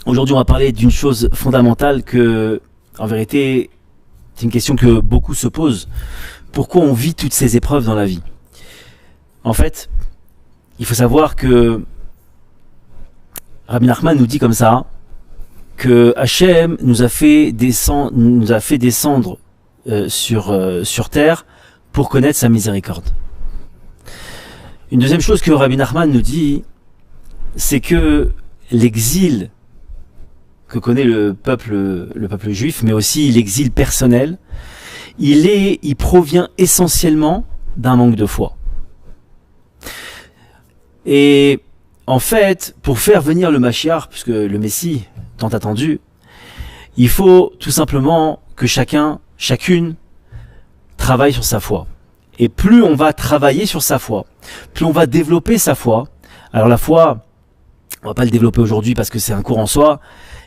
Aujourd'hui, on va parler d'une chose fondamentale que, en vérité, c'est une question que beaucoup se posent. Pourquoi on vit toutes ces épreuves dans la vie? En fait, il faut savoir que Rabbi Nachman nous dit comme ça que Hachem nous a fait descendre sur terre pour connaître sa miséricorde. Une deuxième chose que Rabbi Nachman nous dit, c'est que l'exil que connaît le peuple juif, mais aussi l'exil personnel, il provient essentiellement d'un manque de foi. Et en fait, pour faire venir le Mashiach, puisque le Messie tant attendu, il faut tout simplement que chacune travaille sur sa foi. Et plus on va travailler sur sa foi, plus on va développer sa foi. Alors la foi, on va pas le développer aujourd'hui parce que c'est un cours en soi,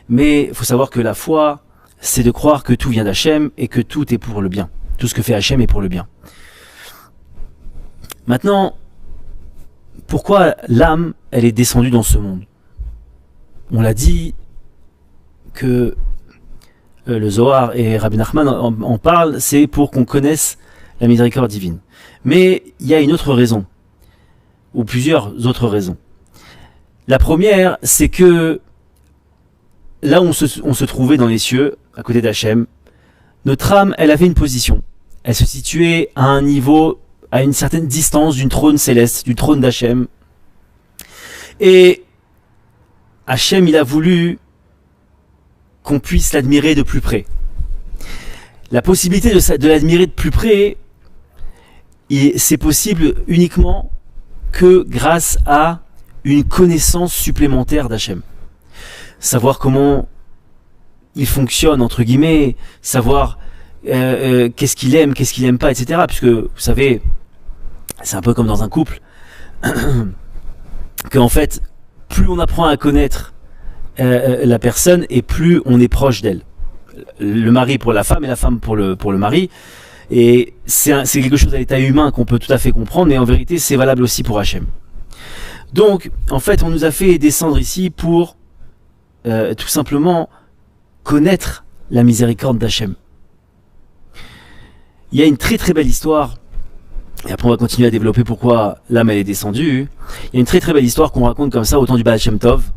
mais il faut savoir que la foi, c'est de croire que tout vient d'Hachem et que tout est pour le bien. Tout ce que fait Hachem est pour le bien. Maintenant, pourquoi l'âme, elle est descendue dans ce monde? On l'a dit que le Zohar et Rabbi Nachman en parlent, c'est pour qu'on connaisse la miséricorde divine. Mais il y a une autre raison, ou plusieurs autres raisons. La première, c'est que là où on se trouvait dans les cieux, à côté d'Hachem, notre âme, elle avait une position. Elle se situait à un niveau, à une certaine distance du trône céleste, du trône d'Hachem. Et Hachem, il a voulu qu'on puisse l'admirer de plus près. La possibilité de l'admirer de plus près, c'est possible uniquement que grâce à une connaissance supplémentaire d'Hachem. Savoir comment il fonctionne, entre guillemets, savoir qu'est-ce qu'il aime, qu'est-ce qu'il aime pas, etc. Puisque, vous savez, c'est un peu comme dans un couple, qu'en fait, plus on apprend à connaître la personne et plus on est proche d'elle. Le mari pour la femme et la femme pour le mari. Et c'est quelque chose à l'état humain qu'on peut tout à fait comprendre, mais en vérité, c'est valable aussi pour Hachem. Donc, en fait, on nous a fait descendre ici pour tout simplement connaître la miséricorde d'Hachem. Il y a une très très belle histoire, et après on va continuer à développer pourquoi l'âme elle est descendue. Il y a une très très belle histoire qu'on raconte comme ça au temps du Baal Shem Tov,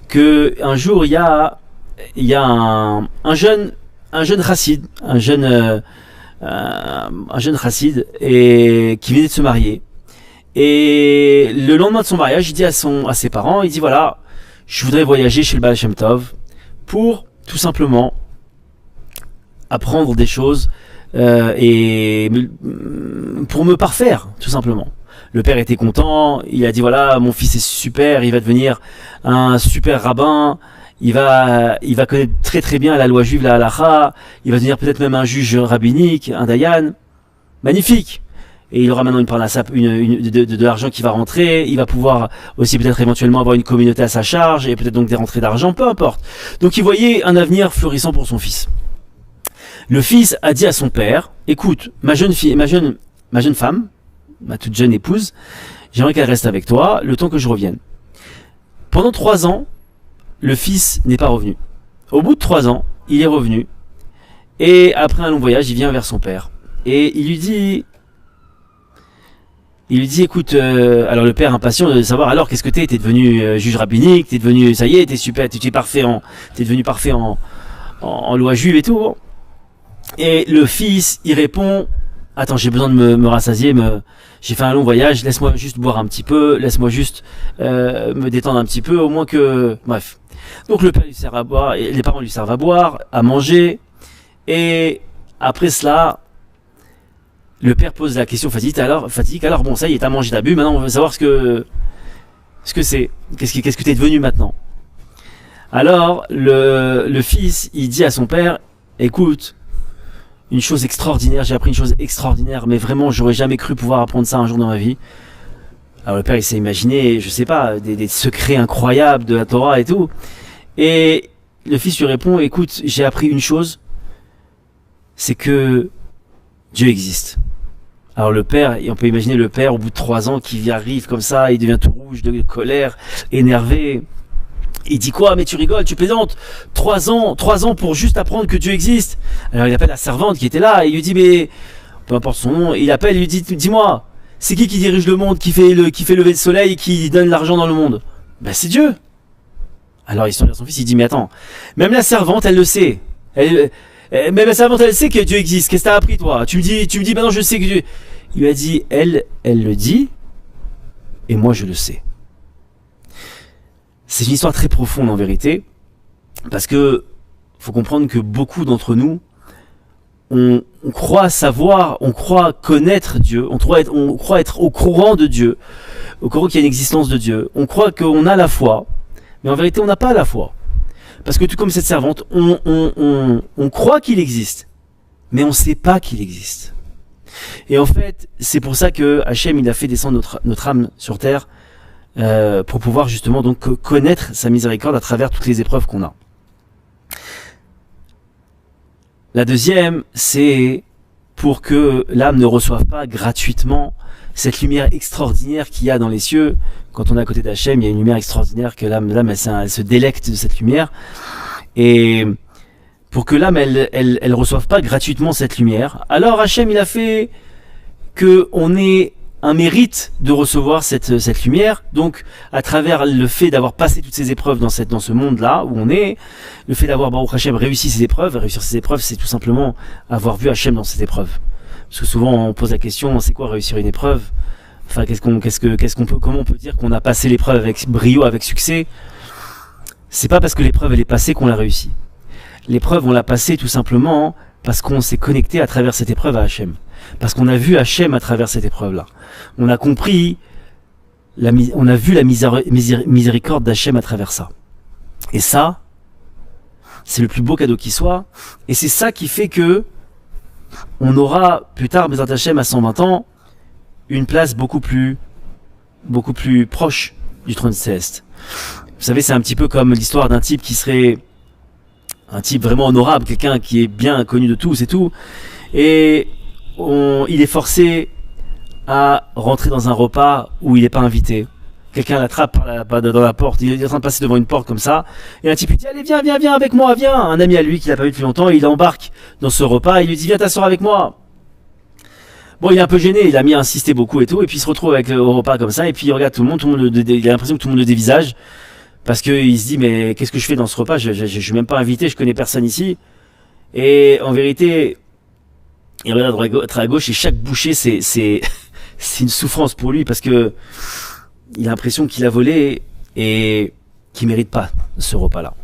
que un jour il y a un jeune chassid, un jeune chassid et qui venait de se marier. Et le lendemain de son mariage, il dit à ses parents, il dit voilà, je voudrais voyager chez le Baal Shem Tov pour tout simplement apprendre des choses et pour me parfaire, tout simplement. Le père était content, il a dit voilà, mon fils est super, il va devenir un super rabbin, il va connaître très très bien la loi juive, la halacha, il va devenir peut-être même un juge rabbinique, un dayan, magnifique. Et il aura maintenant une parnasse, de l'argent qui va rentrer, il va pouvoir aussi peut-être éventuellement avoir une communauté à sa charge, et peut-être donc des rentrées d'argent, peu importe. Donc il voyait un avenir florissant pour son fils. Le fils a dit à son père, écoute, ma jeune femme, ma toute jeune épouse, j'aimerais qu'elle reste avec toi le temps que je revienne. Pendant 3 ans, le fils n'est pas revenu. Au bout de 3 ans, il est revenu, et après un long voyage, il vient vers son père. Et il lui dit, écoute, alors le père impatient de savoir, alors qu'est-ce que t'es devenu juge rabbinique, t'es devenu, ça y est, t'es super, t'es devenu parfait en loi juive et tout. Bon. Et le fils, il répond, attends, j'ai besoin de me rassasier, j'ai fait un long voyage, laisse-moi juste boire un petit peu, laisse-moi juste me détendre un petit peu, au moins que, bref. Donc le père lui sert à boire, et les parents lui servent à boire, à manger, et après cela, le père pose la question fatidique, alors bon, ça y est, t'as mangé, t'as bu, maintenant on veut savoir ce que c'est, qu'est-ce que t'es devenu maintenant. Alors, le fils, il dit à son père, écoute, une chose extraordinaire, j'ai appris une chose extraordinaire, mais vraiment, j'aurais jamais cru pouvoir apprendre ça un jour dans ma vie. Alors le père, il s'est imaginé, je sais pas, des secrets incroyables de la Torah et tout. Et le fils lui répond, écoute, j'ai appris une chose, c'est que Dieu existe. Alors le père, et on peut imaginer le père au bout de 3 ans qui arrive comme ça, il devient tout rouge de colère, énervé. Il dit quoi? Mais tu rigoles, tu plaisantes. 3 ans pour juste apprendre que Dieu existe. Alors il appelle la servante qui était là et il lui dit, mais peu importe son nom, il appelle, il lui dit, dis-moi, c'est qui dirige le monde, qui fait lever le soleil, qui donne l'argent dans le monde? Ben c'est Dieu. Alors il se tourne vers son fils, il dit, mais attends, même la servante, elle le sait. Même la servante, elle sait que Dieu existe. Qu'est-ce que t'as appris, toi? Tu me dis, ben non, je sais que Dieu... Il lui a dit, elle le dit, et moi je le sais. C'est une histoire très profonde en vérité, parce que faut comprendre que beaucoup d'entre nous, on croit savoir, on croit connaître Dieu, on croit être au courant de Dieu, au courant qu'il y a une existence de Dieu. On croit qu'on a la foi, mais en vérité on n'a pas la foi. Parce que tout comme cette servante, on croit qu'il existe, mais on ne sait pas qu'il existe. Et en fait, c'est pour ça que Hachem il a fait descendre notre âme sur terre, pour pouvoir justement donc connaître sa miséricorde à travers toutes les épreuves qu'on a. La deuxième, c'est pour que l'âme ne reçoive pas gratuitement cette lumière extraordinaire qu'il y a dans les cieux. Quand on est à côté d'Hachem, il y a une lumière extraordinaire que l'âme elle se délecte de cette lumière. Et pour que l'âme elle reçoive pas gratuitement cette lumière, alors Hachem il a fait que on ait un mérite de recevoir cette lumière, donc à travers le fait d'avoir passé toutes ces épreuves dans ce monde-là où on est, le fait d'avoir Baruch Hashem réussi ces épreuves, réussir ces épreuves, c'est tout simplement avoir vu Hachem dans cette épreuve. Parce que souvent on pose la question, c'est quoi réussir une épreuve? Enfin, comment on peut dire qu'on a passé l'épreuve avec brio, avec succès? C'est pas parce que l'épreuve elle est passée qu'on l'a réussi. L'épreuve on l'a passée tout simplement parce qu'on s'est connecté à travers cette épreuve à Hachem. Parce qu'on a vu Hachem à travers cette épreuve-là. On a compris, on a vu la miséricorde d'Hachem à travers ça. Et ça, c'est le plus beau cadeau qui soit. Et c'est ça qui fait que on aura plus tard, Bezrat Hachem à 120 ans, une place beaucoup plus proche du trône céleste. Vous savez, c'est un petit peu comme l'histoire d'un type qui serait un type vraiment honorable, quelqu'un qui est bien connu de tous et tout. Et il est forcé à rentrer dans un repas où il n'est pas invité. Quelqu'un l'attrape dans la porte, il est en train de passer devant une porte comme ça, et un type lui dit, allez viens avec moi, viens. Un ami à lui qui l'a pas vu depuis longtemps, il embarque dans ce repas, il lui dit, viens t'asseoir avec moi. Bon, il est un peu gêné, il a mis à insister beaucoup et tout, et puis il se retrouve au repas comme ça, et puis il regarde tout le monde il a l'impression que tout le monde le dévisage, parce qu'il se dit, mais qu'est-ce que je fais dans ce repas, je suis même pas invité, je connais personne ici. Et en vérité, il regarde à droite à gauche et chaque bouchée c'est une souffrance pour lui parce que il a l'impression qu'il a volé et qu'il mérite pas ce repas-là.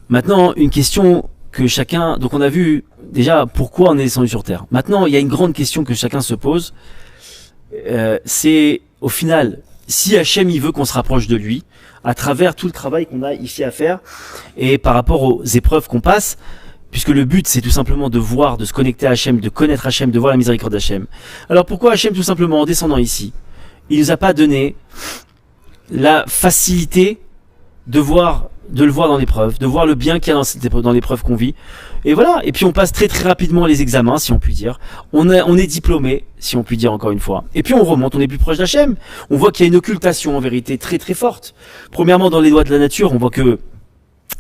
Maintenant, une question que chacun... Donc on a vu déjà pourquoi on est descendu sur Terre. Maintenant, il y a une grande question que chacun se pose. C'est au final, si Hachem il veut qu'on se rapproche de lui, à travers tout le travail qu'on a ici à faire, et par rapport aux épreuves qu'on passe, puisque le but c'est tout simplement de voir, de se connecter à Hachem, de connaître Hachem, de voir la miséricorde d'Hachem. Alors pourquoi Hachem tout simplement en descendant ici, il nous a pas donné la facilité de le voir dans l'épreuve, de voir le bien qu'il y a dans l'épreuve qu'on vit. Et voilà, et puis on passe très très rapidement les examens, si on peut dire. On est diplômé, si on peut dire encore une fois. Et puis on remonte, on est plus proche d'Hachem. On voit qu'il y a une occultation en vérité très très forte. Premièrement, dans les lois de la nature, on voit que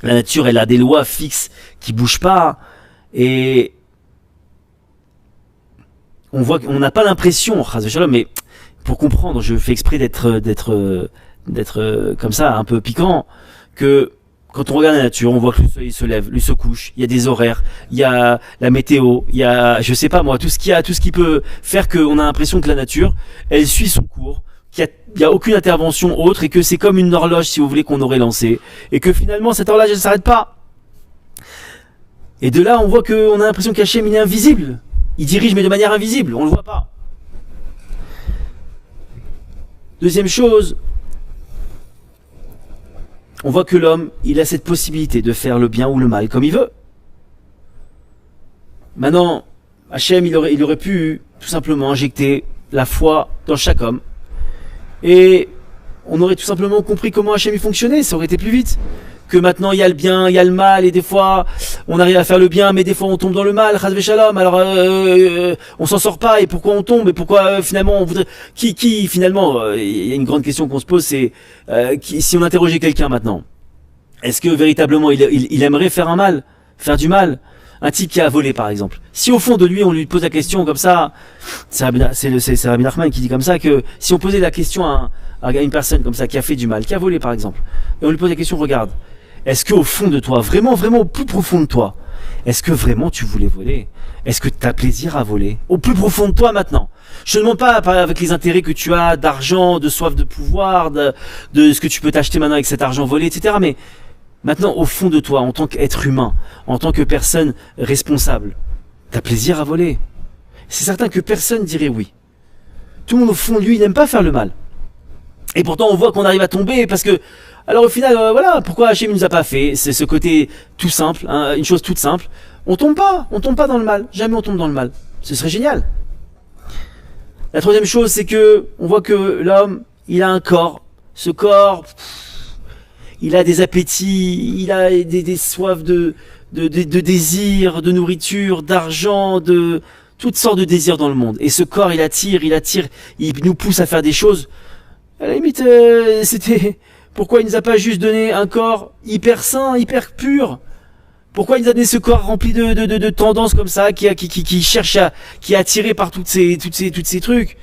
la nature, elle a des lois fixes qui bougent pas. Et on voit qu'on n'a pas l'impression, mais pour comprendre, je fais exprès d'être comme ça, un peu piquant, que quand on regarde la nature, on voit que le soleil se lève, lui se couche, il y a des horaires, il y a la météo, il y a, je sais pas moi, tout ce qui peut faire qu'on a l'impression que la nature, elle suit son cours, qu'il y a aucune intervention autre et que c'est comme une horloge, si vous voulez, qu'on aurait lancée, et que finalement cette horloge elle s'arrête pas. Et de là, on voit qu'on a l'impression qu'Hachem il est invisible. Il dirige mais de manière invisible, on le voit pas. Deuxième chose, on voit que l'homme, il a cette possibilité de faire le bien ou le mal comme il veut. Maintenant, Hachem, il aurait pu tout simplement injecter la foi dans chaque homme. Et on aurait tout simplement compris comment Hachem il fonctionnait, ça aurait été plus vite. que maintenant il y a le bien, il y a le mal, et des fois on arrive à faire le bien, mais des fois on tombe dans le mal, chas v'shalom, alors on s'en sort pas, et pourquoi on tombe, et pourquoi finalement on voudrait... Qui finalement, il y a une grande question qu'on se pose, c'est si on interrogeait quelqu'un maintenant, est-ce que véritablement il aimerait faire un mal, faire du mal? Un type qui a volé par exemple. Si au fond de lui on lui pose la question comme ça, c'est Rabbi Nachman qui dit comme ça que si on posait la question à une personne comme ça qui a fait du mal, qui a volé par exemple, et on lui pose la question, regarde, est-ce que au fond de toi, vraiment au plus profond de toi, est-ce que vraiment tu voulais voler? Est-ce que tu as plaisir à voler? Au plus profond de toi maintenant. Je ne demande pas avec les intérêts que tu as d'argent, de soif de pouvoir, de ce que tu peux t'acheter maintenant avec cet argent volé, etc. Mais maintenant, au fond de toi, en tant qu'être humain, en tant que personne responsable, t'as plaisir à voler? C'est certain que personne dirait oui. Tout le monde au fond de lui, il n'aime pas faire le mal. Et pourtant, on voit qu'on arrive à tomber parce que, alors au final, voilà, pourquoi Hachem nous a pas fait? C'est ce côté tout simple, hein, une chose toute simple. On tombe pas dans le mal. Jamais on tombe dans le mal. Ce serait génial. La troisième chose, c'est que on voit que l'homme, il a un corps. Ce corps, il a des appétits, il a des soifs de désirs, de nourriture, d'argent, de toutes sortes de désirs dans le monde. Et ce corps, il attire, il nous pousse à faire des choses. À la limite, c'était... Pourquoi il nous a pas juste donné un corps hyper sain, hyper pur? Pourquoi il nous a donné ce corps rempli de tendances comme ça, qui cherche qui est attiré par toutes ces trucs?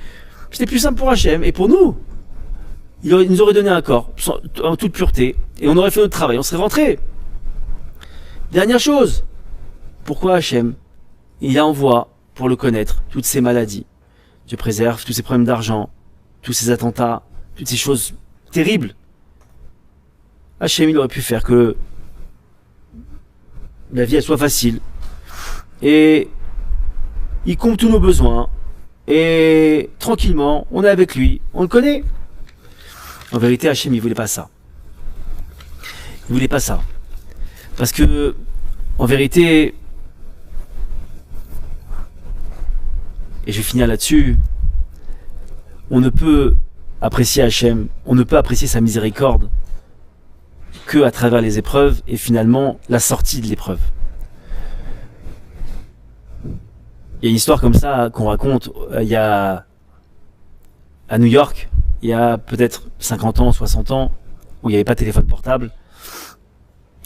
C'était plus simple pour Hachem. Et pour nous, il nous aurait donné un corps, en toute pureté, et on aurait fait notre travail, on serait rentré. Dernière chose, pourquoi Hachem, il envoie, pour le connaître, toutes ces maladies? Dieu préserve tous ces problèmes d'argent, tous ces attentats, toutes ces choses terribles. Hachem, il aurait pu faire que la vie elle soit facile, et il comble tous nos besoins, et tranquillement, on est avec lui, on le connaît. En vérité, Hachem, il voulait pas ça. Il voulait pas ça. Parce que, en vérité, et je vais finir là-dessus, on ne peut apprécier Hachem, on ne peut apprécier sa miséricorde que à travers les épreuves et finalement la sortie de l'épreuve. Il y a une histoire comme ça qu'on raconte, il y a à New York, il y a peut-être 50 ans, 60 ans, où il n'y avait pas de téléphone portable.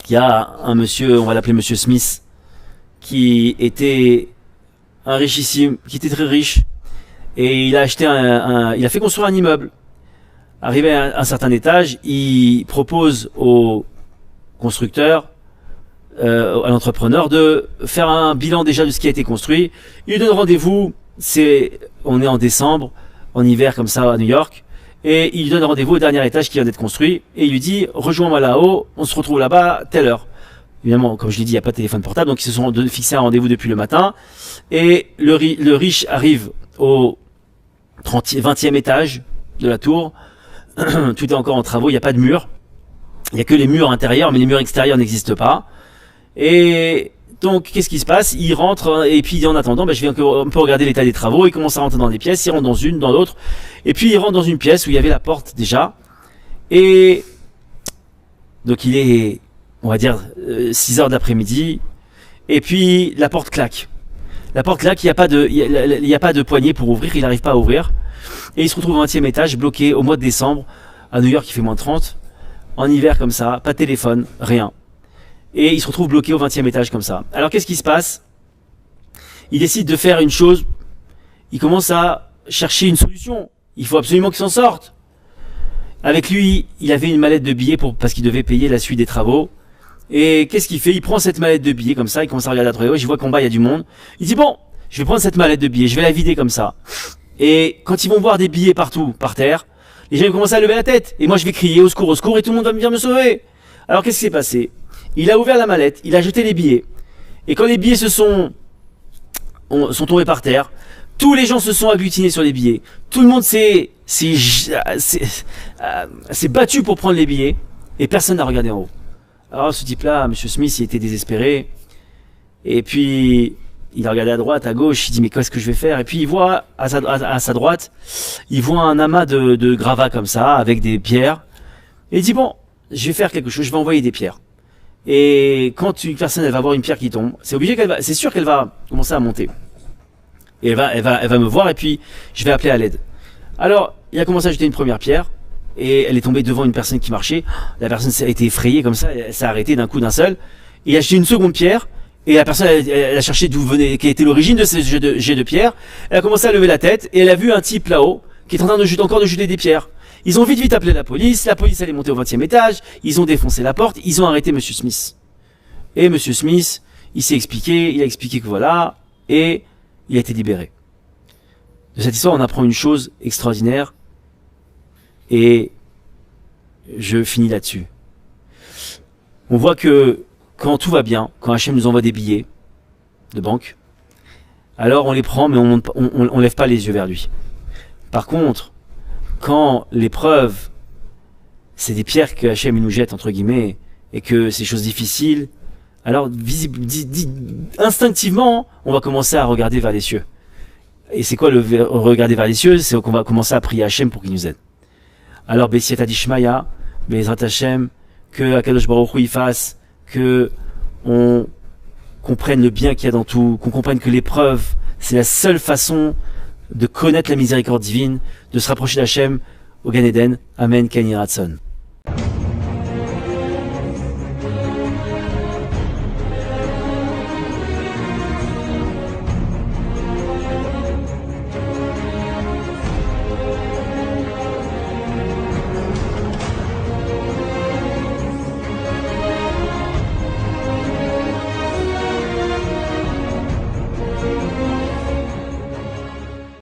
Il y a un monsieur, on va l'appeler monsieur Smith, qui était un richissime, qui était très riche, et il a acheté il a fait construire un immeuble. Arrivé à un certain étage, il propose au constructeur, à l'entrepreneur, de faire un bilan déjà de ce qui a été construit. Il lui donne rendez-vous, on est en décembre, en hiver comme ça à New York, et il lui donne rendez-vous au dernier étage qui vient d'être construit, et il lui dit, rejoins-moi là-haut, on se retrouve là-bas, telle heure. Évidemment, comme je l'ai dit, il n'y a pas de téléphone portable, donc ils se sont fixés un rendez-vous depuis le matin, et le riche arrive au 20e étage de la tour. Tout est encore en travaux, il n'y a pas de mur, il n'y a que les murs intérieurs, mais les murs extérieurs n'existent pas. Et donc, qu'est-ce qui se passe? Il rentre, et puis en attendant, je vais un peu regarder l'état des travaux. Il commence à rentrer dans des pièces, il rentre dans une, dans l'autre, et puis il rentre dans une pièce où il y avait la porte déjà. Et donc il est, on va dire, 6 heures d'après-midi, et puis la porte claque. La porte claque, il n'y a pas de poignée pour ouvrir, il n'arrive pas à ouvrir. Et il se retrouve au 20e étage, bloqué au mois de décembre. À New York, il fait moins 30. En hiver, comme ça, pas de téléphone, rien. Et il se retrouve bloqué au 20e étage, comme ça. Alors, qu'est-ce qui se passe? Il décide de faire une chose. Il commence à chercher une solution. Il faut absolument qu'il s'en sorte. Avec lui, il avait une mallette de billets parce qu'il devait payer la suite des travaux. Et qu'est-ce qu'il fait? Il prend cette mallette de billets, comme ça, il commence à regarder à droite. Je vois qu'en bas, il y a du monde. Il dit, bon, je vais prendre cette mallette de billets, je vais la vider comme ça. Et quand ils vont voir des billets partout, par terre, les gens vont commencer à lever la tête. Et moi, je vais crier au secours, et tout le monde va venir me sauver. Alors, qu'est-ce qui s'est passé? Il a ouvert la mallette, il a jeté les billets. Et quand les billets sont tombés par terre, tous les gens se sont agglutinés sur les billets. Tout le monde s'est battu pour prendre les billets. Et personne n'a regardé en haut. Alors, ce type-là, monsieur Smith, il était désespéré. Et puis, il a regardé à droite, à gauche, il dit mais qu'est-ce que je vais faire? Et puis il voit à sa droite, il voit un amas de gravats comme ça, avec des pierres. Et il dit bon, je vais faire quelque chose, je vais envoyer des pierres. Et quand une personne elle va voir une pierre qui tombe, c'est sûr qu'elle va commencer à monter. Et elle va me voir et puis je vais appeler à l'aide. Alors, il a commencé à jeter une première pierre et elle est tombée devant une personne qui marchait. La personne a été effrayée comme ça, elle s'est arrêtée d'un coup d'un seul. Et il a jeté une seconde pierre et la personne elle a cherché d'où venait, quelle était l'origine de ce jet de pierre. Elle a commencé à lever la tête et elle a vu un type là-haut qui est en train de jeter des pierres. Ils ont vite appelé la police elle est montée au 20e étage, ils ont défoncé la porte, ils ont arrêté Monsieur Smith. Et Monsieur Smith, il s'est expliqué, il a expliqué que voilà, et il a été libéré. De cette histoire, on apprend une chose extraordinaire, et je finis là-dessus. On voit que quand tout va bien, quand Hachem nous envoie des billets de banque, alors on les prend, mais on lève pas les yeux vers lui. Par contre, quand l'épreuve, c'est des pierres que Hachem nous jette, entre guillemets, et que c'est des choses difficiles, alors instinctivement, on va commencer à regarder vers les cieux. Et c'est quoi regarder vers les cieux? C'est qu'on va commencer à prier Hachem pour qu'il nous aide. Alors, Bessiat Adishmaya, Bezrat Hachem, que Akadosh Baruch Hu y fasse, que on comprenne le bien qu'il y a dans tout, qu'on comprenne que l'épreuve, c'est la seule façon de connaître la miséricorde divine, de se rapprocher d'Hachem au Gan Eden. Amen, Ken Yiratzon.